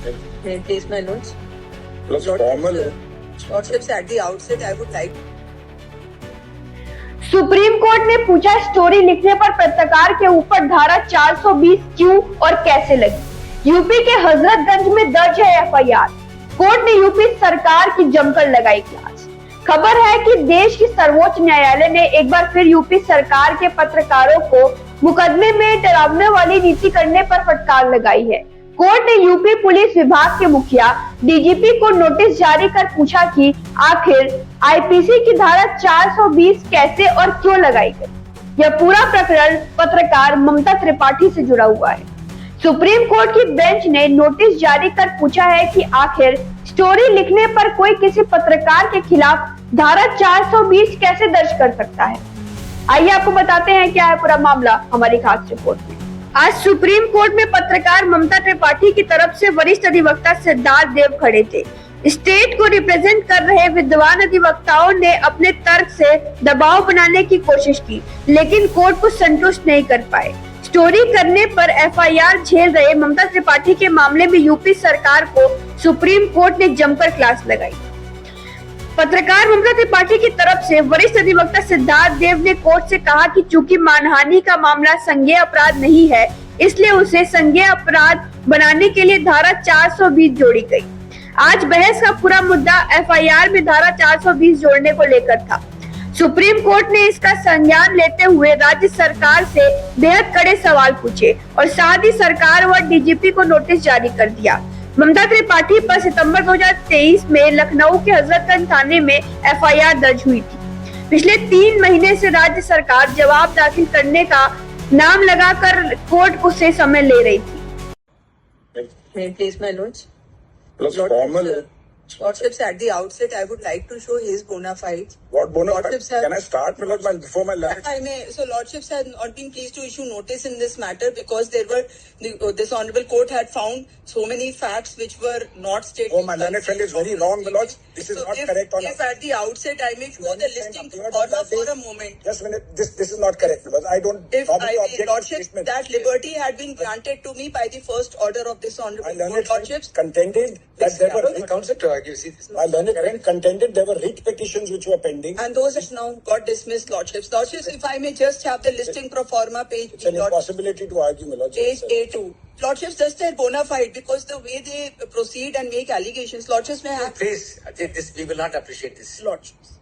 May I place my notes? Plus formal. Lordships, at the outset, I would like. Supreme court ने पूछा, story लिखने पर पत्रकार के ऊपर धारा 420 क्यों और कैसे लगी। यूपी के हजरतगंज में दर्ज है एफआईआर। कोर्ट ने यूपी सरकार की जमकर लगाई क्लास। खबर है कि देश की सर्वोच्च न्यायालय ने एक बार फिर यूपी सरकार के पत्रकारों को मुकदमे में डरावने वाली नीति करने पर फटकार लगाई है। कोर्ट ने यूपी पुलिस विभाग के मुखिया डीजीपी को नोटिस जारी कर पूछा कि आखिर आईपीसी की धारा 420 कैसे और क्यों लगाई गई। यह पूरा प्रकरण पत्रकार ममता त्रिपाठी से जुड़ा हुआ है। सुप्रीम कोर्ट की बेंच ने नोटिस जारी कर पूछा है कि आखिर स्टोरी लिखने पर कोई किसी पत्रकार के खिलाफ धारा 420 कैसे दर्ज कर सकता है। आइए आपको बताते हैं क्या है पूरा मामला हमारी खास रिपोर्ट में। आज सुप्रीम कोर्ट में पत्रकार ममता त्रिपाठी की तरफ से वरिष्ठ अधिवक्ता सिद्धार्थ देव खड़े थे। स्टेट को रिप्रेजेंट कर रहे विद्वान अधिवक्ताओं ने अपने तर्क से दबाव बनाने की कोशिश की, लेकिन कोर्ट को संतुष्ट नहीं कर पाए। स्टोरी करने पर एफआईआर झेल रहे ममता त्रिपाठी के मामले में यूपी सरकार को सुप्रीम कोर्ट ने जमकर क्लास लगाई। पत्रकार ममता त्रिपाठी की तरफ से वरिष्ठ अधिवक्ता सिद्धार्थ देव ने कोर्ट से कहा कि चूंकि मानहानि का मामला संज्ञेय अपराध नहीं है, इसलिए उसे संज्ञेय अपराध बनाने के लिए धारा 420 जोड़ी गई। आज बहस का पूरा मुद्दा एफआईआर में धारा 420 जोड़ने को लेकर था। सुप्रीम कोर्ट ने इसका संज्ञान लेते हुए राज्य सरकार से बेहद कड़े सवाल पूछे और साथ ही सरकार व डीजीपी को नोटिस जारी कर दिया। ममता त्रिपाठी पर सितंबर 2023 में लखनऊ के हजरतगंज थाने में एफआईआर दर्ज हुई थी। पिछले 3 महीने से राज्य सरकार जवाब दाखिल करने का नाम लगाकर कोर्ट से समय ले रही थी। May I place my notes? Plus formal. Lordships, at the outset, I would like to show his bona fides. What bona fide? Lordships have. Can I start before my last? I may. So, Lordships had not been pleased to issue notice in this matter because there were this honourable court had found so many facts which were not stated. Oh, my learned friend is very wrong, my lords. This is not correct. If at the outset I may show the listing for a moment. Just a minute. This is not correct because I don't. If I may, Lordships, that liberty had been granted to me by the first order of this honourable court. Lordships Contended that there were. Counsel to argue. See, this is My learned friend contended there were writ petitions which were pending. and those have now got dismissed, Lordships. Lordships, if I may just have the listing pro forma page. It's an impossibility to argue, my lords. Page A2. Lordships, just their bona fide because the way they proceed and make allegations. Lordships, may I have. please, this we will not appreciate this. Lordships.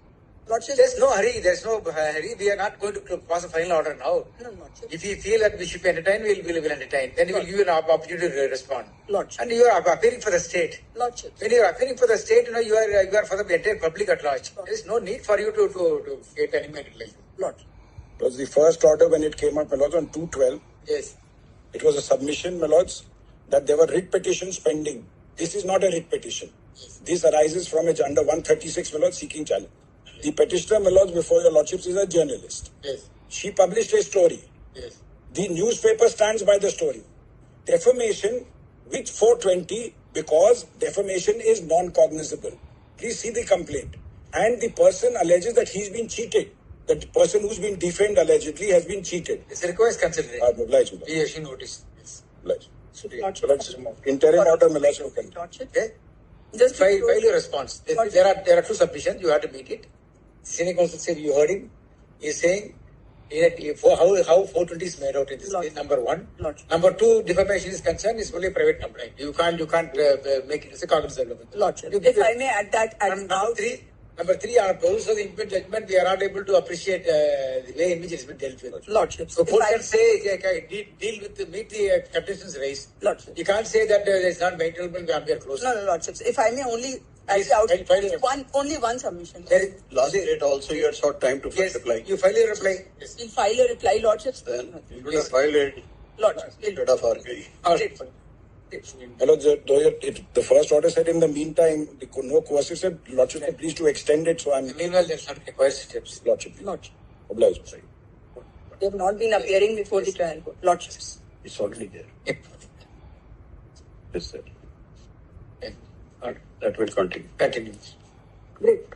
Lordships. There's no hurry. There's no hurry. We are not going to pass a final order now. No, Lordships. If we feel that we should be entertained, we'll entertain. Then we will give you an opportunity to respond. Lordships. And you are appearing for the state. Lordships. When you are appearing for the state, you are for the entire public at large. There is no need for you to get animated like that. Lordships. It was the first order when it came up, my lords, on 2/12. Yes. It was a submission, my lords, that there were writ petitions pending. This is not a writ petition. This arises from under 136, my lords, seeking challenge. The petitioner, my lords, before your lordships, is a journalist. Yes. She published a story. Yes. The newspaper stands by the story. Defamation with 420 because defamation is non-cognizable. Please see the complaint. And the person alleges that he's been cheated. That the person who's been defamed allegedly has been cheated. This requires consideration. Oblige, He or she noticed. Yes. oblige. Lordships. Let's move. Interim order, my lords, you can. Lordships. Okay. Just to File show- your response. There are 2 submissions. You have to meet it. Senior counsel said you heard him. He is saying how 420 is made out in this case. Number 1. Lordship. Number 2, defamation is concerned. It's only a private complaint. You can't make it as a cognizable. Lordship. You If I may add that, Number 3, on purpose of the impeachment judgment, we are not able to appreciate the way in which it has been dealt with. Lordships. So If court I- can say meet the conditions raised. Lordships. You can't say that it's not maintainable. We are close. No, Lordships. If I may only Please, add file your- only one submission. There is, Last date also you had short time to yes, reply. you file your reply. Yes. We'll file a reply, Lordships. Then you would have filed it Lordships. instead of arguing. All right. My lords, the first order said in the meantime, no coercive said, lordship, please to extend it, so I'm. Meanwhile, there's not required steps. Lordship. Lordship. Oblige. They have not been appearing before the trial court. Lordships. It's already there. Yep. Yes, sir. Okay. All right. That will continue. Continue. Great.